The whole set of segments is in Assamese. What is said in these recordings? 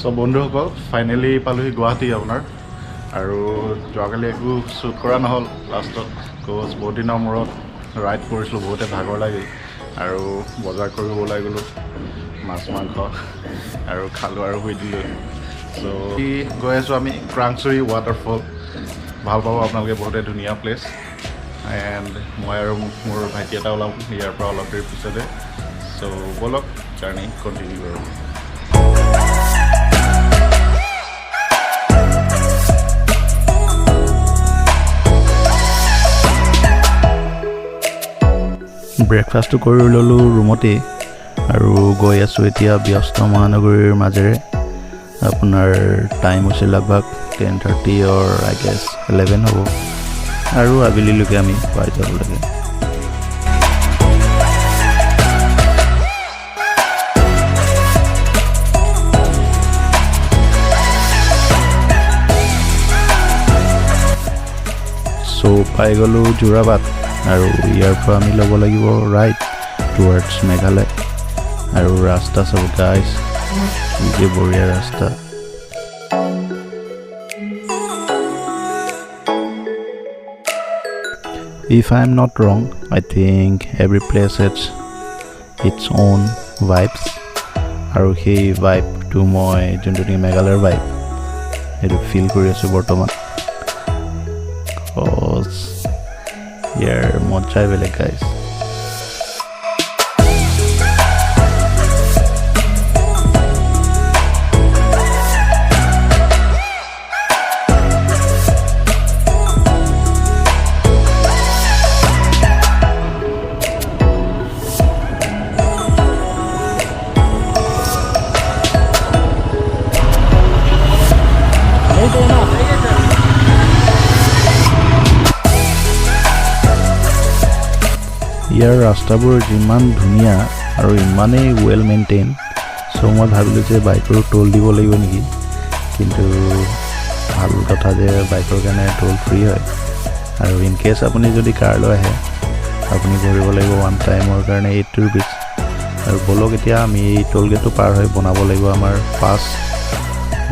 So বন্ধুসকল ফাইনালি পালোহি গুৱাহাটী আপোনাৰ আৰু যোৱাকালি একো শ্বুট কৰা নহ'ল লাষ্টত কজ বহুত দিনৰ মূৰত ৰাইড কৰিছিলোঁ বহুতে ভাগৰ লাগিল আৰু বজাৰ কৰিব ওলাই গ'লোঁ মাছ মাংস আৰু খালোঁ আৰু শুই দিলোঁ চ' গৈ আছোঁ আমি ক্ৰাংচুৰী ৱাটাৰফল ভাল পাব আপোনালোকে বহুতে ধুনীয়া প্লেচ এণ্ড মই আৰু মোৰ ভাইটি এটা ওলাম ইয়াৰ পৰা অলপ দেৰি পিছতে চ' ব'লক জাৰ্ণি কণ্টিনিউ কৰোঁ ব্ৰেকফাষ্টটো কৰি ল'লোঁ ৰুমতেই আৰু গৈ আছোঁ এতিয়া ব্যস্ত মহানগৰীৰ মাজেৰে আপোনাৰ টাইম হৈছে লগভগ 10:30 অৰ আই গেছ 11 হ'ব আৰু আবেলিলৈকে আমি পাই যাব লাগে চ' পাই গ'লোঁ যোৰাবাট আৰু ইয়াৰ পৰা আমি ল'ব লাগিব ৰাইড টুৱাৰ্ডছ মেঘালয় আৰু ৰাস্তা চাব গাইজ কি বঢ়িয়া ৰাস্তা If I am not wrong, I think every place has its own vibes আৰু সেই ভাইবটো মই যোনটো নেকি মেঘালয়ৰ ভাইব সেইটো ফিল কৰি আছোঁ বৰ্তমান কজ ইয়াৰ মজাই বেলেগ গাইজ ইয়াৰ ৰাস্তাবোৰ যিমান ধুনীয়া আৰু ইমানেই ৱেল মেইনটেইন চ' মই ভাবিলোঁ যে বাইকৰ টোল দিব লাগিব নেকি কিন্তু ভাল কথা যে বাইকৰ কাৰণে টোল ফ্ৰী হয় আৰু ইন কেছ আপুনি যদি কাৰ লৈ আহে আপুনি ভৰিব লাগিব ওৱান টাইমৰ কাৰণে 8 rupees আৰু বলক এতিয়া আমি এই টোল গেটটো পাৰ হৈ বনাব লাগিব আমাৰ পাছ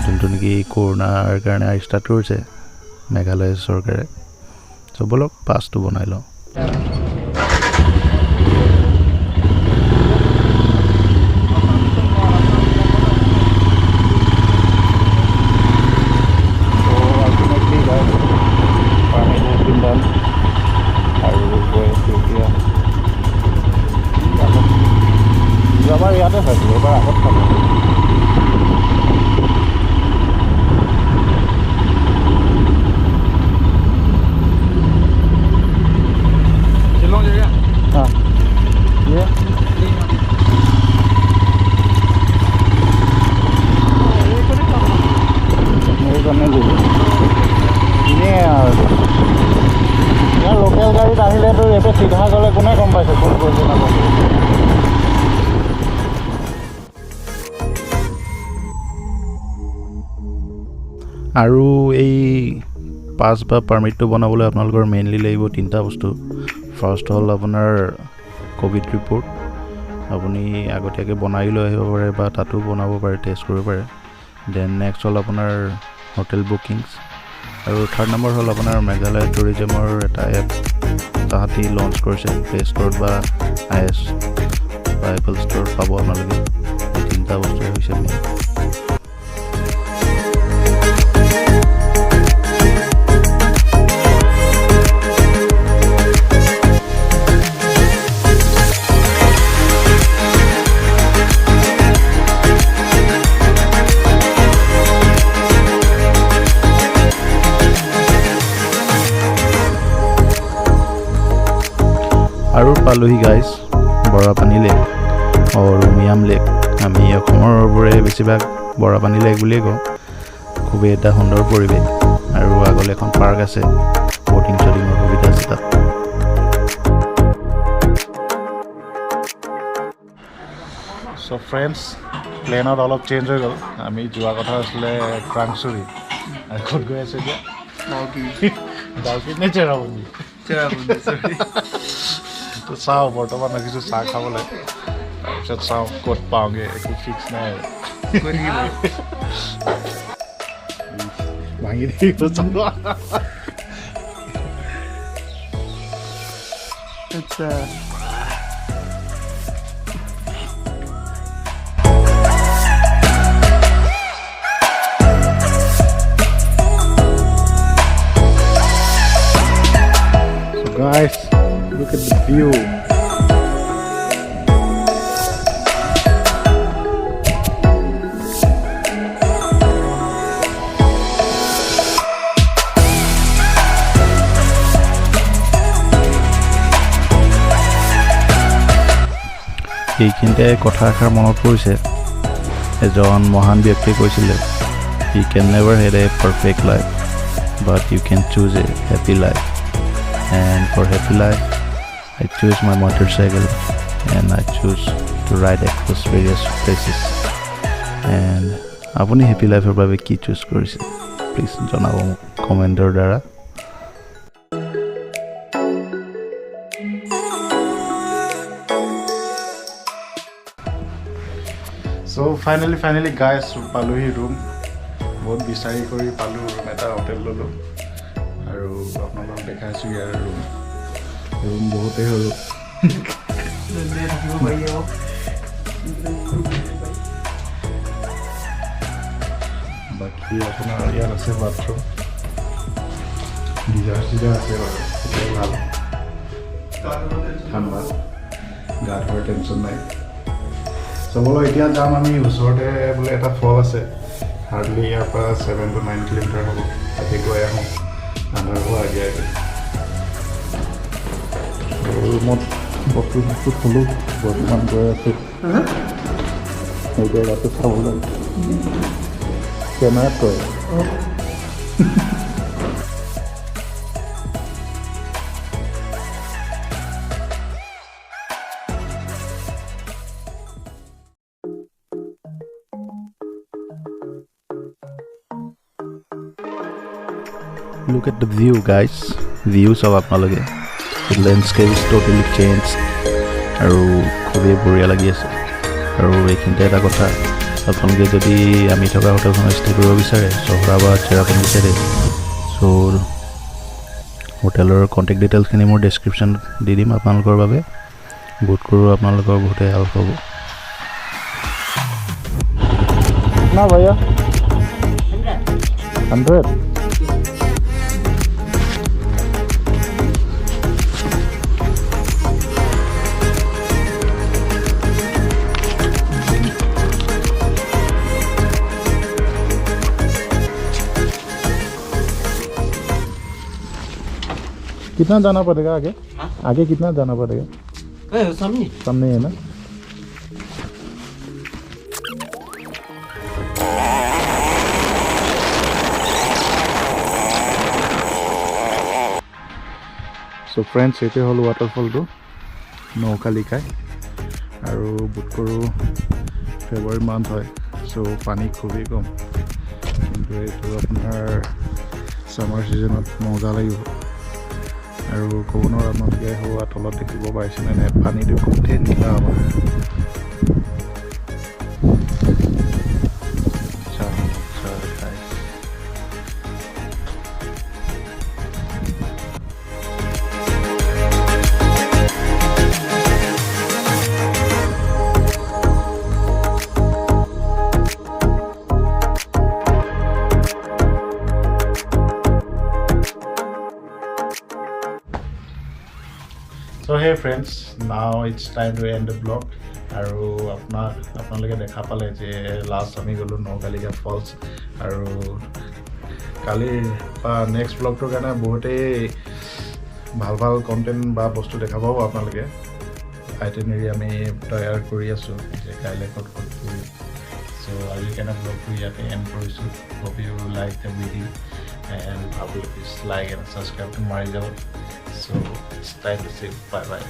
যোনটো নেকি কৰোণাৰ কাৰণে ষ্টাৰ্ট কৰিছে মেঘালয় চৰকাৰে চ' বলক পাছটো বনাই লওঁ আমাৰ ইয়াতে চাইছিলোঁ এবাৰ আগত খালোঁ শ্বিলং জেগা हाँ ये मेरे करने लगे इन्हें यार लोकल गाड़ीत আহিলেতো এতে চিধা গ'লে কোনে গম পাইছে কোন গৈছে না আৰু এই পাছ বা পাৰ্মিটটো বনাবলৈ আপোনালোকৰ মেইনলি লাগিব তিনিটা বস্তু ফাৰ্ষ্ট হ'ল আপোনাৰ ক'ভিড ৰিপৰ্ট আপুনি আগতীয়াকৈ বনাই লৈ আহিব পাৰে বা তাতো বনাব পাৰে টেষ্ট কৰিব পাৰে দেন নেক্সট হ'ল আপোনাৰ হোটেল বুকিংছ আৰু থাৰ্ড নম্বৰ হ'ল আপোনাৰ মেঘালয় টুৰিজমৰ এটা এপ তাহাঁতি লঞ্চ কৰিছে প্লে ষ্ট'ৰত বা iOS বা এপল ষ্ট'ৰত পাব আপোনালোকে এই তিনিটা বস্তুৱে হৈছে মেইন আৰু পালোহি গাইজ বৰাপানী লেক আৰু মিয়াম লেক আমি অসমৰবোৰে বেছিভাগ বৰাপানী লেক বুলিয়ে কওঁ খুবেই এটা সুন্দৰ পৰিৱেশ আৰু আগলৈ এখন পাৰ্ক আছে ব'টিং চটিঙৰ সুবিধা আছে তাত চ' ফ্ৰেণ্ডছ প্লেনত অলপ চেঞ্জ হৈ গ'ল আমি যোৱা কথা আছিলে ক্ৰাংচুৰী আৰু ক'ত গৈ আছোঁ এতিয়া ডাউকি নে চেৰাপুঞ্জী তো চাওঁ বৰ্তমান ৰাখিছোঁ চাহ খাবলৈ তাৰপিছত চাওঁ ক'ত পাওঁগৈ একো ফিক্স নাই ভাঙি দিব চলো আচ্ছা Guys, look at the view. এইখিনিতে কথা এষাৰ মনত পৰিছে এজন মহান ব্যক্তিয়ে কৈছিলে You can never have a perfect life but you can choose a happy life and for happy life I choose my motorcycle and I choose to ride across various places and আপুনি happy life এৰ বাবে কি চুজ কৰিছে প্লিজ জনাব মোক কমেন্টৰ দ্বাৰা So finally guys পালোহি room বহুত বিচাৰি কৰি পালো room এটা হোটেল ললো আৰু আপোনালোকক দেখাইছো ইয়াৰ room বহুতেই হলো বাকি আপোনাৰ ইয়াত আছে বাথৰুম গিজাৰ আছে বাৰু ভাল ঠাণ্ডা গা ধোৱাৰ টেনশ্যন নাই চবলো এতিয়া যাম আমি ওচৰতে বোলে এটা ফল আছে হাৰ্ডলি ইয়াৰ পৰা 7 to 9 কিলোমিটাৰ হ'ব তাতে গৈ আহোঁ আন্ধাৰ হোৱা আগে ৰুমত বস্তু থলোঁ বৰ্তমান গৈ আছোঁ এতিয়া ৰাতি চাবলৈ কেমেৰাত কয় Look at the view guys view sab apnaloge the landscape is totally changed aru khubey boriya lagi ase aru ekhinte eta kotha apnaloge jodi ami thoka hotel khon stay koribo bisare Sohra ba Cherrapunji side so hotelor contact details khini mor description di dim apnalokor babe book koru apnalokor bote help hobo na bhaiya 100 कितना जाना पड़ेगा आगे आगे कितना जाना पड़ेगा सामने है ना सो फ्रेंड्स ये हल वाटरफल तो नौकालिकाय और बुट करो फेब्रुवारी मान्थ है सो पानी खूबी कम किन्तु अपनार सामार सीजन मजा लगे আৰু কোনৰ আপোনালোকে হোৱা তলত দেখিব পাইছে নে পানীটো গোটেই নীলা আমাৰ So hey friends, now it's time to end the vlog. আৰু আপোনালোকে দেখা পালে যে লাষ্ট আমি গলো নৌকালিকা ফলস আৰু কালি বা নেক্সট ব্লগটোৰ কাৰণে বহুতেই ভাল ভাল কন্টেন্ট বা বস্তু দেখা পাব আপোনালোকে আইটিনাৰি আমি তৈয়াৰ কৰি আছো যে কাইলে ক'ত ফুৰিম সো আজি কাৰণে ব্লগটো ইয়াতে এণ্ড কৰিছো hope you like the video and please like and subscribe to my channel so it's time to say bye bye